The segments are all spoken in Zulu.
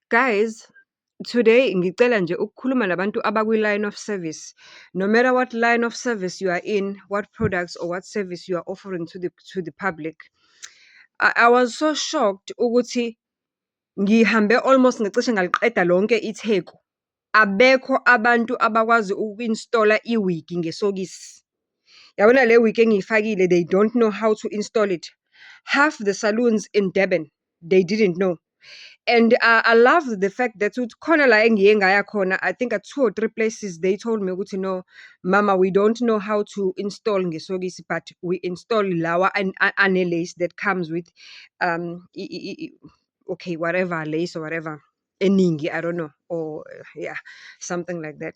Guys, today ngicela nje ukukhuluma nabantu abakwi-line of service. No matter what line of service you are in, what products or what service you are offering to the public. I was so shocked ukuthi ngihambe almost ngicishe ngaliqeda lonke iTheku. Abekho abantu abakwazi uku-install-a i-wig ngesokisi. Yabona le wig engiyifakile, they don't know how to install it. Half the saloons in Durban, they didn't know. And I love the fact that khona la engiye ngaya khona, I think at 2 or 3 places they told me ukuthi no mama, we don't know how to install ngesokisi, but we install lawa ane lace that comes with okay, whatever lace or whatever, eningi, I don't know, or yeah, something like that.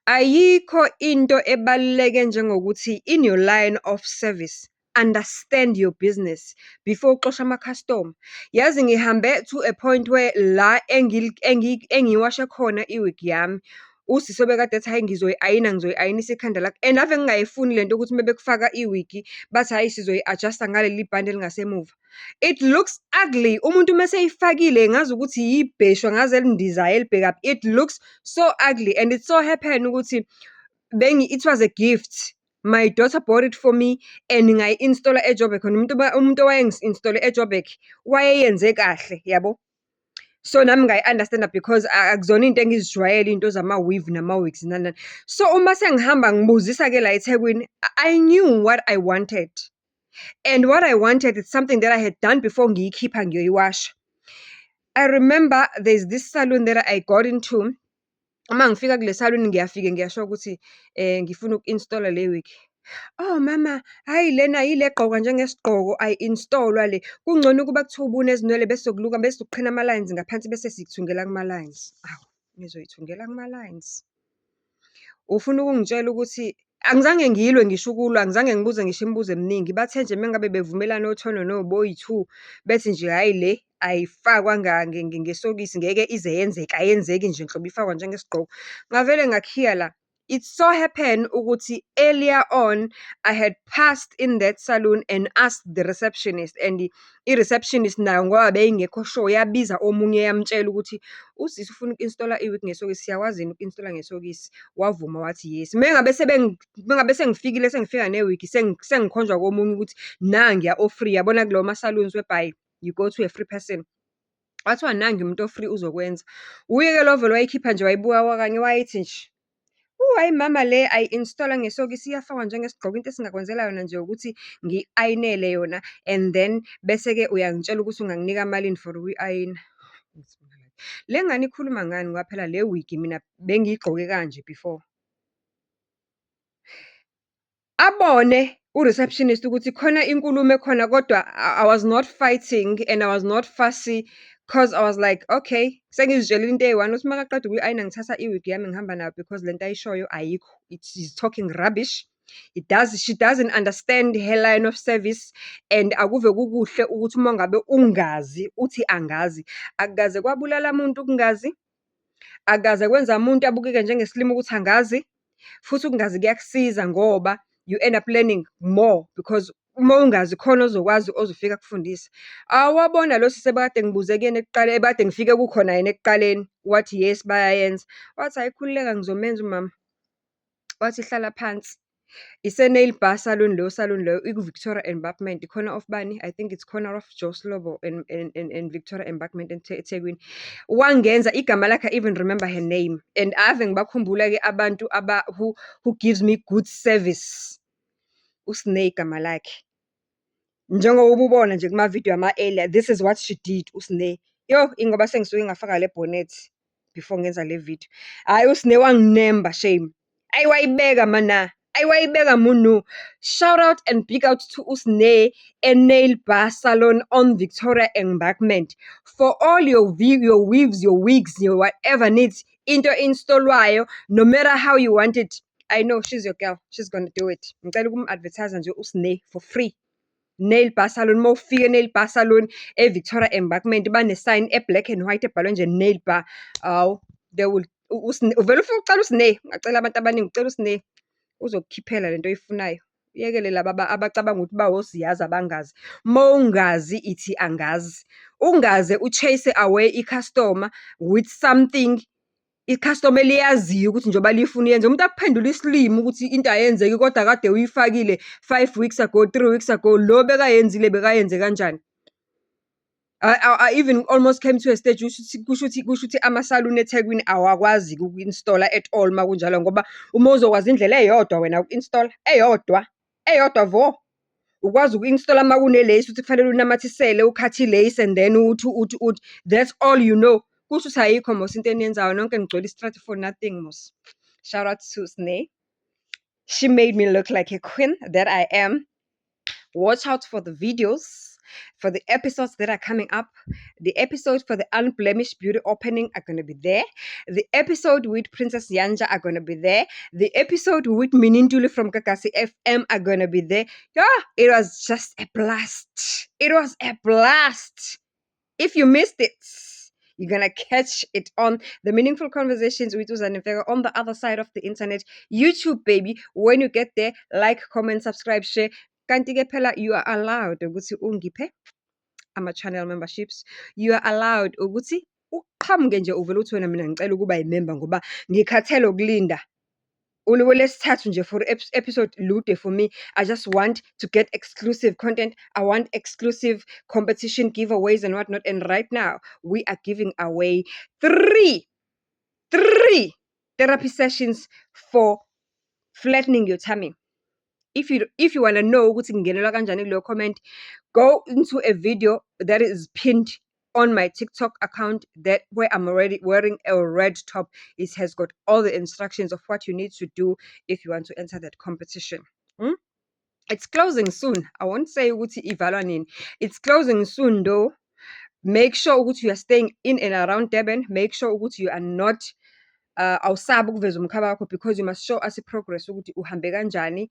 Ayikho into ebaluleke njengokuthi in your line of service, understand your business before uxosha ama-customer. Yazi ngihambe to a point where la engiwashe khona i-wig yami, usisi obekade ethi hayi ngizoyi-ayinisa ikhanda lakho, and ave ngingayifuni lento ukuthi mebekufaka i-wig bathi hayi sizoyi-adjust-a ngaleli bhande elingasemuva. It looks ugly. Umuntu mase eyifakile ngazi ukuthi yibheshwa ngaze elindizayo elibhekaphi. It looks so ugly, and it so happened ukuthi it was a gift. My daughter bought it for me and ngayi-install-a eJoburg. Umuntu owayengisi-install-e eJoburg wayeyenze kahle, yabo. So nami ngayi-understand because akuzona into engizijwayele into zama-weave nama-wigs nani. So uma sengihamba ngibuzisa-ke la eThekwini, I knew what I wanted. And what I wanted is something that I had done before ngiyikhipha ngiyoyiwasha. I remember there's this salon that I got into. Uma ngifika kule salon ngiyasho ukuthi ngifuna uku-install-a le wig. Oh mama, hayi lena yile egqokwa njengesigqoko, ayi-install-wa le. Kungcono ukuba kuthiwa ubunezinwele bese uqhina ama-lines ngaphansi bese sikuthungela kuma-lines. Awu, nizoyithungela kuma-lines. Ufuna ukungitshela ukuthi angizange ngiyilwe ngisho ukulwa, angizange ngibuze ngisho imibuzo eminingi. Bathe nje mengabe bevumelana oThono noBoyi-2 bethi nje hayi le ayifakwa ngesokisi ngeke ize yenzeke, ayenzeki nje nhlobo ifakwa njengesigqoko. Ngavele ngakhiya la. It so happened ukuthi earlier on I had passed in that salon and asked the receptionist, and i-receptionist nayo ngoba beyingekho sure yabiza omunye yamtshela ukuthi usisi ufuna uku-install-a i-wig ngesokisi, siyakwazi yini uku-install-a ngesokisi? Wavuma wathi yes. Mengabe sengifikile sengifika ne-wig sengikhonjwa komunye ukuthi nangiya o-free, yabona kulawo ma-salons whereby you go to a free person. Wathiwa nangi umuntu o-free uzokwenza. Uye-ke lo vele wayikhipha nje wayibuka wakanye wayithi nje, hayi mama le ayi-install-a ngesokisi, iyafakwa njengesigqoko. Into esingakwenzela yona nje ukuthi ngiyi-ayinele yona and then bese-ke uyangitshela ukuthi unganginika malini for ukuyi-ayina. Le ngane ikhuluma ngani ngoba phela le wig mina bengiyigqoke kanje before. Abone u-receptionist ukuthi khona inkulumo ekhona, kodwa I was not fighting and I was not fussy, cause I was like, okay, sengizitshelile into eyi-one ukuthi makaqeda ukuyi-ayina ngithatha i-wig yami ngihamba nayo because lento ayishoyo ayikho. She's talking rubbish. She doesn't understand her line of service, and akuve kukuhle ukuthi uma ngabe ungazi uthi angazi. Akukaze kwabulala muntu ukungazi, akukaze kwenza umuntu abukeke njengesilima ukuthi angazi, futhi ukungazi kuyakusiza ngoba you end up learning more because uma ungazi khona ozokwazi ozofika kufundisa. Awabona lo sisi ebekade ngibuze kuyena ekuqaleni, ebekade ngifike kukhona yena ekuqaleni, wathi yes bayayenza. Wathi hayi khululeka ngizomenza umama. Wathi hlala phansi. Ise-nail bar salon leyo iku-Victoria Embankment, corner of bani? I think it's corner of Joe Slovo and Victoria Embankment eThekwini. Wangenza igama lakhe, I even remember her name, and ave ngibakhumbula-ke abantu who gives me good service. uSnake igama lakhe. Njengoba ububona nje kuma-video ama-earlier, this is what she did uSnake. Yo, ingoba sengisuke ngafaka le bonnet before ngenza le video. Hayi uSnake wanginemba shame. Ayi wayibeka mana. Ayiwayibeka munu. Shout out and big out to uSnake and Nail Bar Salon on Victoria Embankment. For all your weaves, your wigs, your whatever needs into installwayo, no matter how you want it. I know she's your girl. She's gonna do it. Ngicela ukum-advertise nje uSnake for free. Nail Bar Salon, mawufika Nail Bar Salon Victoria Embankment bane-sign e-black and white ebhalwe nje Nail Bar. Awu, they will uvela ufuna ucela uSnake. Ngacela abantu abaningi ucela uSnake. Uzokukhiphela lento oyifunayo. Yekele laba abacabanga ukuthi bawosiyazi abangazi. Mawungazi ithi angazi. Ungaze u-chase away i-customer with something i-customer eliyaziyo ukuthi njengoba lifuna uyenze. Umuntu akuphendule isilimo ukuthi into ayenzeki kodwa kade uyifakile 5 weeks ago, 3 weeks ago. Lo bekayenzile bekayenze kanjani? I even almost came to a stage kusho ukuthi ama-salon eThekwini awakwazi uku-installer at all makunjalo, ngoba uma uzokwazi indlela eyodwa wena uku-installer, eyodwa vo. Ukwazi uku-installer makune-lace ukuthi kufanele unamathisele, ukhathe i-lace and then uthi. That's all you know. Kusho ukuthi ayikho mos into eniyenzayo, nonke nigcwele istrati for nothing mos. Shout out to Sneh. She made me look like a queen that I am. Watch out for the videos, for the episodes that are coming up. The episode for the Unblemished Beauty opening are going to be there. The episode with Princess Yanja are going to be there. The episode with Minintuli from Kakasi FM are going to be there. Yeah, it was just a blast. It was a blast. If you missed it, you're going to catch it on the Meaningful Conversations with Uzan Vega on the other side of the internet. YouTube, baby. When you get there, like, comment, subscribe, share. Kanti-ke phela you are allowed ukuthi ungiphe ama-channel memberships. You are allowed ukuthi uqhamuke nje uvele uthi wena mina ngicela ukuba yimemba ngoba ngikhathele ukulinda. Ulwesithathu nje for episode lude for me. I just want to get exclusive content. I want exclusive competition giveaways and whatnot. And right now, we are giving away three therapy sessions for flattening your tummy. If you want to know ukuthi kungenelwa kanjani kuleyo comment, go into a video that is pinned on my TikTok account where I'm already wearing a red top. It has got all the instructions of what you need to do if you want to enter that competition. It's closing soon. I won't say ukuthi ivalwa nini. It's closing soon though. Make sure ukuthi you are staying in and around Durban. Make sure ukuthi you are not awusabi ukuveza umkhaba wakho, because you must show us progress ukuthi uhambe kanjani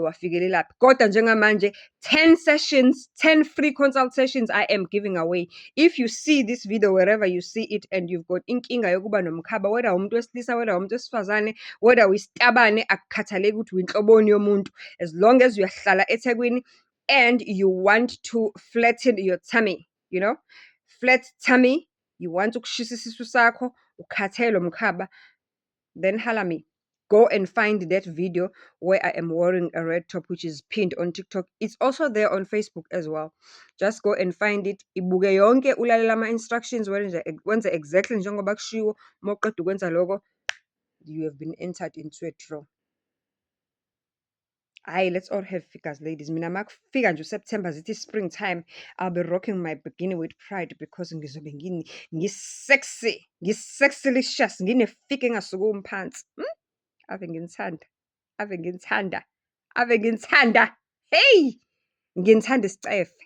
wafikele laphi. Kodwa njengamanje 10 free consultations I am giving away. If you see this video wherever you see it and you've got inkinga yokuba nomkhaba, whether umuntu wesilisa, whether umuntu wesifazane, whether uyisitabane, akukhathaleki ukuthi uyinhloboni yomuntu, as long as uyahlala eThekwini and you want to flatten your tummy, you know, flat tummy, you want ukushisa isisu sakho, ukhathele umkhaba, then holla me. Go and find that video where I am wearing a red top, which is pinned on TikTok. It's also there on Facebook as well. Just go and find it. Ibuke yonke, ulalela ama-instructions, wenze exactly njengoba kushiwo. Mawuqeda ukwenza lokho, you have been entered into a draw. Aye, let's all have figures, ladies. Mina makufika nje September zithi springtime, I'll be rocking my bikini with pride because ngizobe ngisexy, ngisexylicious, nginefika engasukumi phansi. Ave ngithanda. Hey! Nginithanda isicefe.